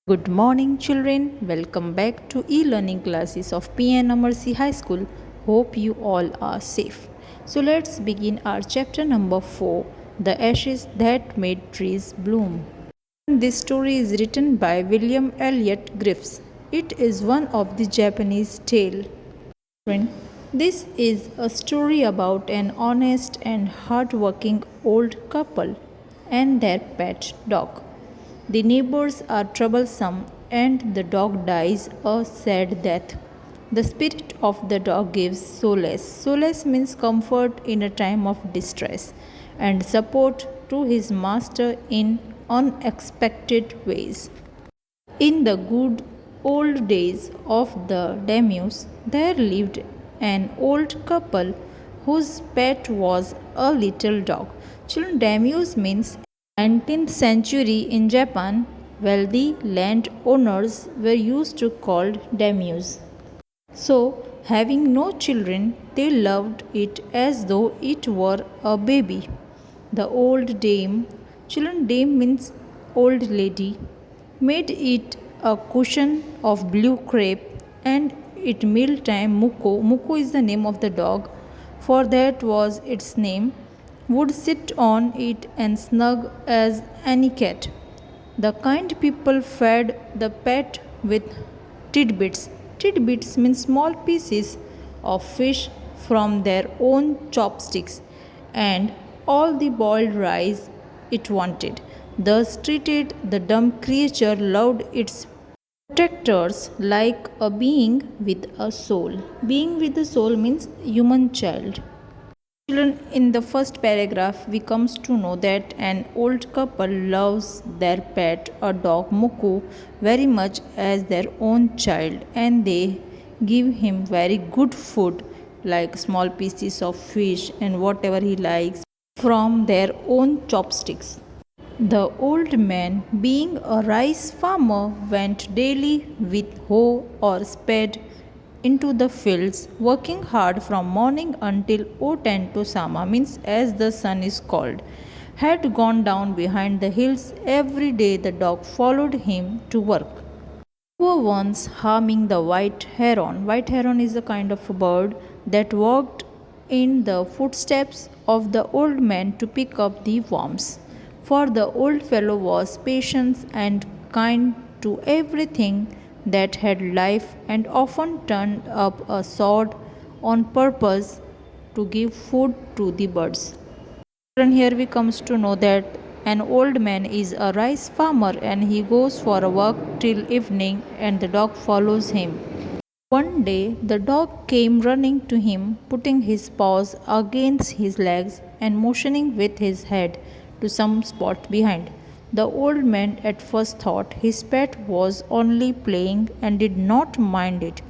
Good morning, children. Welcome back to e-learning classes of P.N.AMERSEY High School. Hope you all are safe. So let's begin our chapter number 4, The Ashes That Made Trees Bloom. This story is written by William Elliott Griffiths. It is one of the Japanese tale. This is a story about an honest and hard-working old couple and their pet dog. The neighbors are troublesome and the dog dies a sad death. The spirit of the dog gives solace. Solace means comfort in a time of distress and support to his master in unexpected ways. In the good old days of the daimyos, there lived an old couple whose pet was a little dog. Children, daimyos means 19th century in Japan, wealthy landowners were used to called daimyos. So, having no children, they loved it as though it were a baby. The old dame, children dame means old lady, made it a cushion of blue crepe and at mealtime Muko is the name of the dog, for that was its name, would sit on it and snug as any cat. The kind people fed the pet with tidbits. Tidbits mean small pieces of fish from their own chopsticks and all the boiled rice it wanted. Thus treated, the dumb creature loved its protectors like a being with a soul. Being with a soul means human child. Children, in the first paragraph, we comes to know that an old couple loves their pet, a dog Muku, very much as their own child, and they give him very good food like small pieces of fish and whatever he likes from their own chopsticks. The old man, being a rice farmer, went daily with hoe or spade into the fields, working hard from morning until O10 to Sama, means as the sun is called, had gone down behind the hills. Every day the dog followed him to work. Were once harming the white heron. White heron is a kind of a bird that walked in the footsteps of the old man to pick up the worms. For the old fellow was patient and kind to everything that had life and often turned up a sword on purpose to give food to the birds. And here we comes to know that an old man is a rice farmer and he goes for a work till evening and the dog follows him. One day the dog came running to him, putting his paws against his legs and motioning with his head to some spot behind. The old man at first thought his pet was only playing and did not mind it.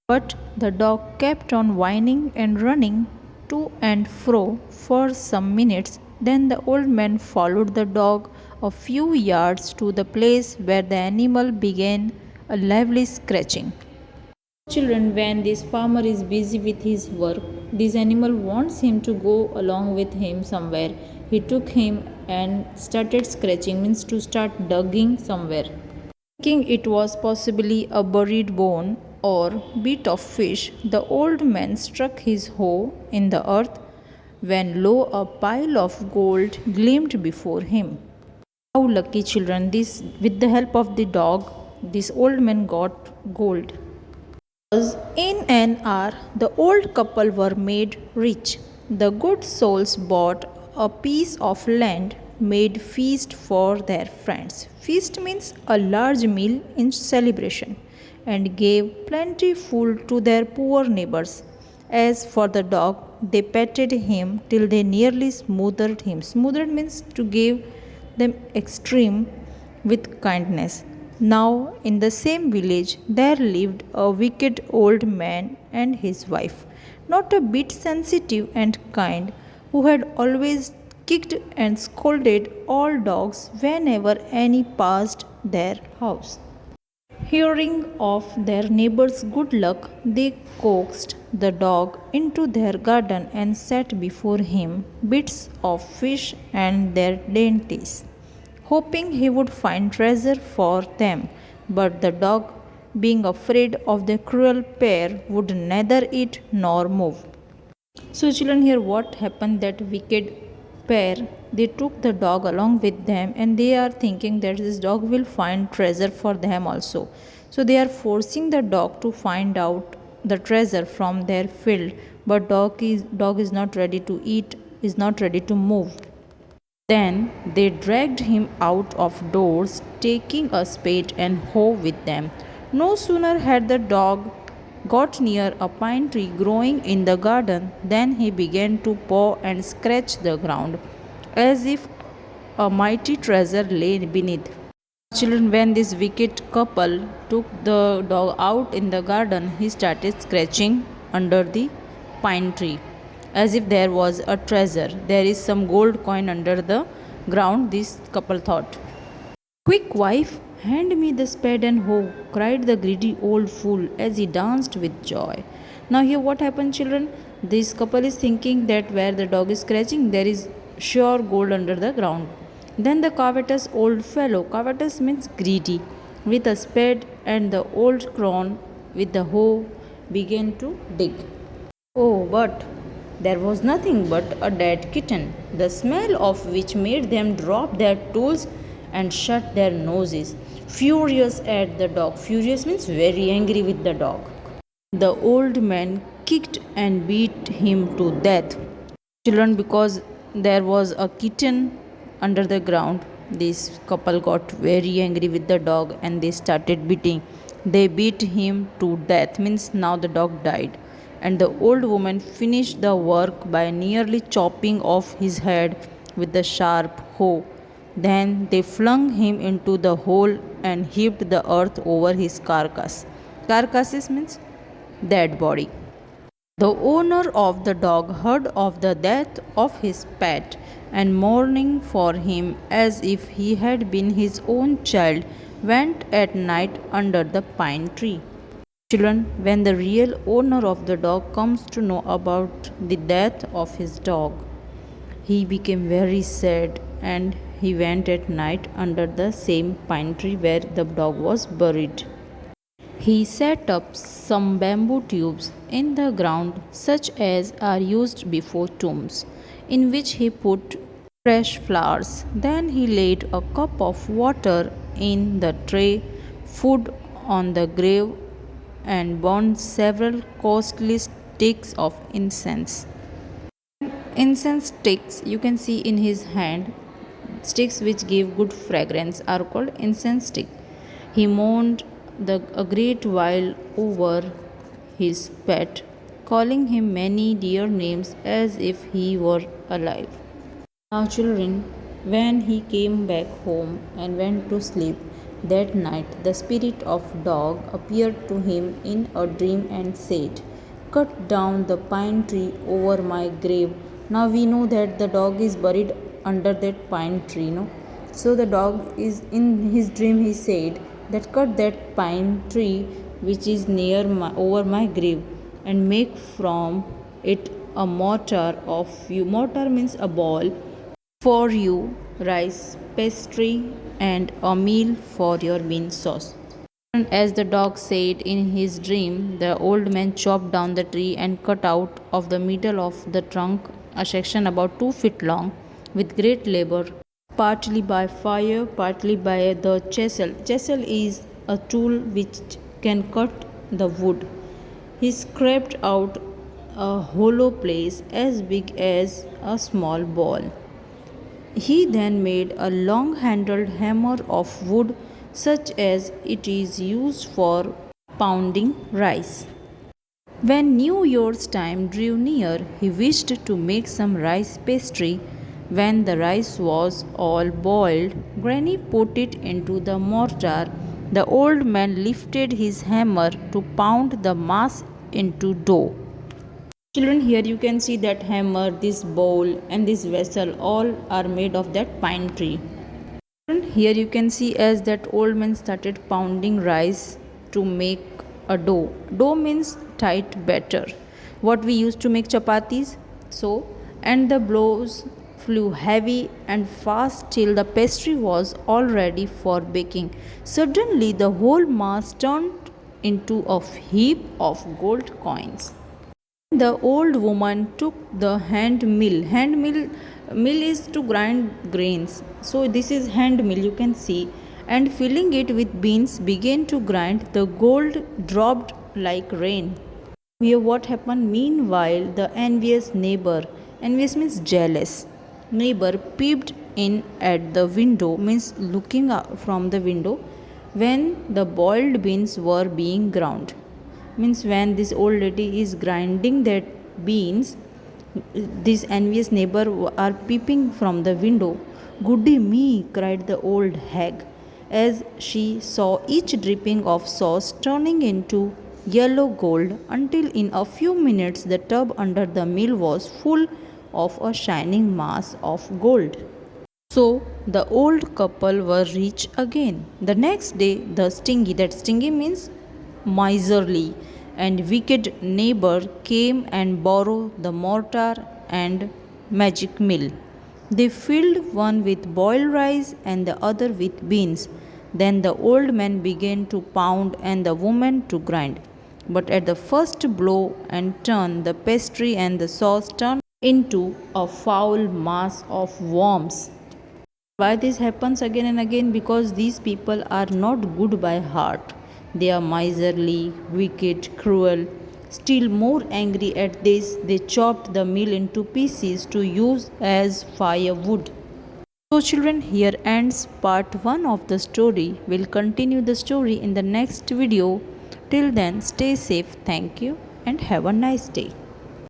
But the dog kept on whining and running to and fro for some minutes. Then the old man followed the dog a few yards to the place where the animal began a lively scratching. Children, when this farmer is busy with his work, this animal wants him to go along with him somewhere. He took him and started scratching, means to start digging somewhere. Thinking it was possibly a buried bone or bit of fish, the old man struck his hoe in the earth when lo, a pile of gold gleamed before him. How lucky, children, this with the help of the dog, this old man got gold. In an hour, the old couple were made rich. The good souls bought a piece of land, made feast for their friends. Feast means a large meal in celebration, and gave plenty food to their poor neighbors. As for the dog, they petted him till they nearly smothered him. Smothered means to give them extreme with kindness. Now, in the same village, there lived a wicked old man and his wife, not a bit sensitive and kind, who had always kicked and scolded all dogs whenever any passed their house. Hearing of their neighbor's good luck, they coaxed the dog into their garden and set before him bits of fish and their dainties, hoping he would find treasure for them. but the dog, being afraid of the cruel pair, would neither eat nor move. So, children, here what happened that wicked pair they took the dog along with them, and they are thinking that this dog will find treasure for them also. So, they are forcing the dog to find out the treasure from their field, but dog is not ready to eat, is not ready to move. Then they dragged him out of doors, taking a spade and hoe with them. No sooner had the dog got near a pine tree growing in the garden than he began to paw and scratch the ground, as if a mighty treasure lay beneath. Children, when this wicked couple took the dog out in the garden, he started scratching under the pine tree as if there was a treasure. There is some gold coin under the ground, this couple thought. Quick, wife, hand me the spade and hoe, cried the greedy old fool as he danced with joy. Now, here what happened, children? This couple is thinking that where the dog is scratching, there is sure gold under the ground. Then the covetous old fellow, covetous means greedy, with a spade and the old crone with the hoe, began to dig. Oh, but there was nothing but a dead kitten, the smell of which made them drop their tools and shut their noses. Furious at the dog. Furious means very angry with the dog. The old man kicked and beat him to death. Children, because there was a kitten under the ground, this couple got very angry with the dog and they started beating. They beat him to death, means now the dog died. And the old woman finished the work by nearly chopping off his head with the sharp hoe. Then they flung him into the hole and heaped the earth over his carcass. Carcasses means dead body. The owner of the dog heard of the death of his pet, and mourning for him as if he had been his own child, went at night under the pine tree. Children, when the real owner of the dog comes to know about the death of his dog, he became very sad and he went at night under the same pine tree where the dog was buried. He set up some bamboo tubes in the ground, such as are used before tombs, in which he put fresh flowers. Then he laid a cup of water in the tray, food on the grave, and burned several costly sticks of incense. Incense sticks you can see in his hand, sticks which give good fragrance are called incense stick. He mourned a great while over his pet, calling him many dear names as if he were alive. Now, children, when he came back home and went to sleep that night, the spirit of dog appeared to him in a dream and said, "Cut down the pine tree over my grave." Now we know that the dog is buried under that pine tree, no? So the dog is in his dream. He said that cut that pine tree which is over my grave and make from it a mortar of you. Mortar means a ball for you, rice, pastry, and a meal for your bean sauce. And as the dog said in his dream, the old man chopped down the tree and cut out of the middle of the trunk a section about 2 feet long with great labor, partly by fire, partly by the chisel. Chisel is a tool which can cut the wood. He scraped out a hollow place as big as a small ball. He then made a long handled hammer of wood, such as it is used for pounding rice. When New Year's time drew near, he wished to make some rice pastry. When the rice was all boiled, Granny put it into the mortar. The old man lifted his hammer to pound the mass into dough. Children, here you can see that hammer, this bowl, and this vessel all are made of that pine tree. Children, here you can see as that old man started pounding rice to make a dough. Dough means tight batter. What we used to make chapatis. So, and the blows flew heavy and fast till the pastry was all ready for baking. Suddenly, the whole mass turned into a heap of gold coins. The old woman took the hand mill. Mill is to grind grains. So this is hand mill, you can see. And filling it with beans began to grind. The gold dropped like rain. Here what happened? Meanwhile, the envious means jealous, neighbor peeped in at the window, means looking out from the window, when the boiled beans were being ground. Means when this old lady is grinding that beans, this envious neighbor are peeping from the window. Goody me, cried the old hag, as she saw each dripping of sauce turning into yellow gold, until in a few minutes the tub under the mill was full of a shining mass of gold. So the old couple were rich again. The next day, that stingy means miserly and wicked neighbor came and borrowed the mortar and magic mill. They filled one with boiled rice and the other with beans. Then the old man began to pound and the woman to grind. But at the first blow and turn, the pastry and the sauce turned into a foul mass of worms. Why this happens again and again? Because these people are not good by heart. They are miserly, wicked, cruel. Still more angry at this, they chopped the meal into pieces to use as firewood. So, children, here ends part 1 of the story. We'll continue the story in the next video. Till then, stay safe. Thank you and have a nice day.